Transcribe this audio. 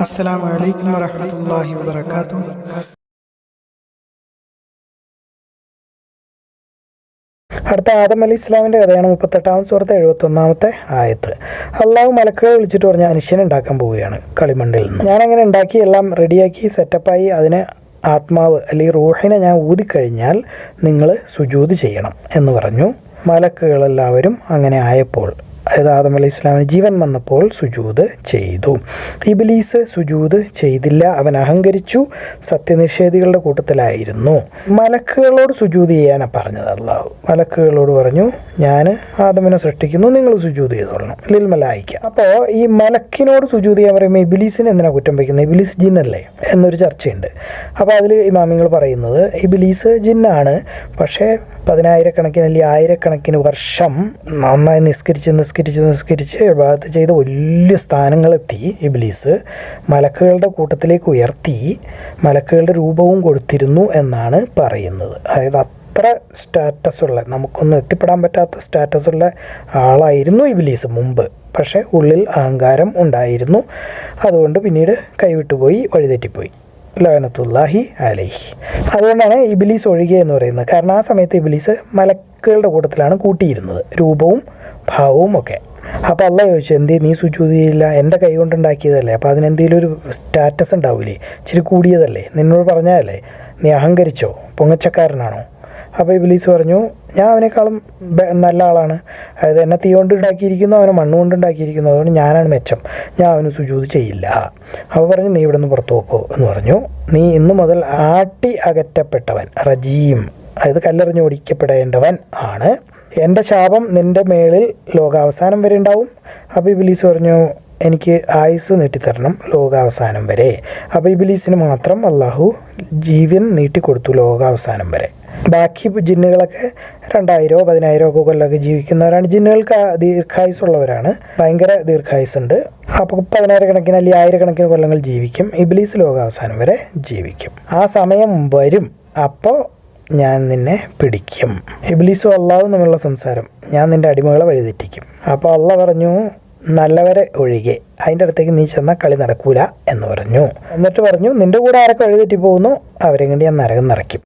അസ്സലാമു അലൈക്കും വറഹ്മത്തുള്ളാഹി വബറകാതുഹു. അടുത്ത ആദം അലി ഇസ്ലാമിൻ്റെ കഥയാണ്. 38-ാമത്തെ സൂറത്ത് 71-ാമത്തെ ആയത്ത്. അള്ളാഹു മലക്കുകളെ വിളിച്ചിട്ട് പറഞ്ഞ മനുഷ്യനെ ഉണ്ടാക്കാൻ പോവുകയാണ് കളിമണ്ണിൽ നിന്ന്. ഞാനങ്ങനെ ഉണ്ടാക്കി എല്ലാം റെഡിയാക്കി സെറ്റപ്പായി അതിനെ ആത്മാവ് അല്ലെങ്കിൽ റൂഹിനെ ഞാൻ ഊതിക്കഴിഞ്ഞാൽ നിങ്ങൾ സുജൂദ് ചെയ്യണം എന്ന് പറഞ്ഞു. മലക്കുകളെല്ലാവരും അങ്ങനെ ആയപ്പോൾ, അതായത് ആദം അലൈഹി ഇസ്ലാമിന് ജീവൻ വന്നപ്പോൾ സുജൂദ് ചെയ്തു. ഇബ്ലീസ് സുജൂദ് ചെയ്തില്ല, അവൻ അഹങ്കരിച്ചു, സത്യനിഷേധികളുടെ കൂട്ടത്തിലായിരുന്നു. മലക്കുകളോട് സുജൂദ് ചെയ്യാനാണ് പറഞ്ഞത് അള്ളാഹു. മലക്കുകളോട് പറഞ്ഞു, ഞാൻ ആദമിനെ സൃഷ്ടിക്കുന്നു, നിങ്ങൾ സുജൂദ് ചെയ്തോളണം, ലിൽ മലായിക്ക. അപ്പോൾ ഈ മലക്കിനോട് സുജൂദ് ചെയ്യാൻ പറയുമ്പോൾ ഇബ്ലീസിനെ എന്തിനാണ് കുറ്റം വയ്ക്കുന്നത്? ഇബ്ലീസ് ജിന്നല്ലേ എന്നൊരു ചർച്ചയുണ്ട്. അപ്പോൾ അതിൽ ഇമാമിങ്ങൾ പറയുന്നത് ഇബ്ലീസ് ജിന്നാണ്, പക്ഷേ 10,000-കണക്കിന് അല്ലെങ്കിൽ 1000-കണക്കിന് വർഷം നന്നായി നിസ്കരിച്ച് ഇബാദത്ത് ചെയ്ത് വലിയ സ്ഥാനങ്ങളെത്തി ഇബ്ലീസ്. മലക്കുകളുടെ കൂട്ടത്തിലേക്ക് ഉയർത്തി, മലക്കുകളുടെ രൂപവും കൊടുത്തിരുന്നു എന്നാണ് പറയുന്നത്. അതായത് അത്ര സ്റ്റാറ്റസുള്ള, നമുക്കൊന്നും എത്തിപ്പെടാൻ പറ്റാത്ത സ്റ്റാറ്റസുള്ള ആളായിരുന്നു ഇബ്ലീസ് മുമ്പ്. പക്ഷേ ഉള്ളിൽ അഹങ്കാരം ഉണ്ടായിരുന്നു. അതുകൊണ്ട് പിന്നീട് കൈവിട്ടുപോയി, വഴിതെറ്റിപ്പോയി. ലഅനത്തുല്ലാഹി അലൈഹി. അതുകൊണ്ടാണ് ഇബ്ലീസ് ഒഴികെ എന്ന് പറയുന്നത്. കാരണം ആ സമയത്ത് ഇബ്ലീസ് മലക്കുകളുടെ കൂട്ടത്തിലാണ് കൂട്ടിയിരുന്നത്, രൂപവും ഭാവവും ഒക്കെ. അപ്പോൾ അള്ളാഹ് ചോദിച്ചു, എന്തേ നീ സുജൂദ് ചെയ്യില്ല? എൻ്റെ കൈ കൊണ്ടുണ്ടാക്കിയതല്ലേ, അപ്പോൾ അതിനെന്തെങ്കിലും ഒരു സ്റ്റാറ്റസ് ഉണ്ടാവില്ലേ? ഇച്ചിരി കൂടിയതല്ലേ? നിന്നോട് പറഞ്ഞതല്ലേ? നീ അഹങ്കരിച്ചോ? പൊങ്ങച്ചക്കാരനാണോ? അപ്പോൾ ഇബ്ലീസ് പറഞ്ഞു, ഞാൻ അവനേക്കാളും നല്ല ആളാണ്. അതായത് എന്നെ തീ കൊണ്ട് ഉണ്ടാക്കിയിരിക്കുന്നു, അവനെ മണ്ണ് കൊണ്ട് ഉണ്ടാക്കിയിരിക്കുന്നു, അതുകൊണ്ട് ഞാനാണ് മെച്ചം, ഞാൻ അവന് സുജൂദ് ചെയ്യില്ല. അപ്പോൾ പറഞ്ഞു, നീ ഇവിടെ നിന്ന് പുറത്തു പോക്കോ എന്ന് പറഞ്ഞു. നീ ഇന്നു മുതൽ ആട്ടി അകറ്റപ്പെട്ടവൻ, റജീം, അതായത് കല്ലെറിഞ്ഞ് ഓടിക്കപ്പെടേണ്ടവൻ ആണ്. എൻ്റെ ശാപം നിൻ്റെ മേളിൽ ലോകാവസാനം വരെ ഉണ്ടാവും. അപ്പോൾ ഇബ്ലീസ് പറഞ്ഞു, എനിക്ക് ആയുസ് നീട്ടിത്തരണം ലോകാവസാനം വരെ. അപ്പോൾ ഇബ്ലീസിന് മാത്രം അള്ളാഹു ജീവൻ നീട്ടിക്കൊടുത്തു ലോകാവസാനം വരെ. ബാക്കി ജിന്നുകളൊക്കെ 2000 10,000 ഒക്കെ കൊല്ലമൊക്കെ ജീവിക്കുന്നവരാണ്. ജിന്നുകൾക്ക് ദീർഘായുസുള്ളവരാണ്, ഭയങ്കര ദീർഘായുസുണ്ട്. അപ്പോൾ 10,000-കണക്കിന് അല്ലെങ്കിൽ 1000-കണക്കിന് കൊല്ലങ്ങൾ ജീവിക്കും. ഇബ്ലീസ് ലോകാവസാനം വരെ ജീവിക്കും. ആ സമയം വരും, അപ്പോൾ ഞാൻ നിന്നെ പിടിക്കും. ഇബ്ലീസും അള്ളാഹും തമ്മിലുള്ള സംസാരം, ഞാൻ നിൻ്റെ അടിമകളെ വഴിതെറ്റിക്കും. അപ്പോൾ അള്ളാഹ് പറഞ്ഞു, നല്ലവരെ ഒഴികെ അതിൻ്റെ അടുത്തേക്ക് നീ ചെന്നാൽ കളി നടക്കൂല എന്ന് പറഞ്ഞു. എന്നിട്ട് പറഞ്ഞു, നിൻ്റെ കൂടെ ആരൊക്കെ വഴിതെറ്റി പോകുന്നു അവരെ കൊണ്ട് ഞാൻ നരകം നിറയ്ക്കും.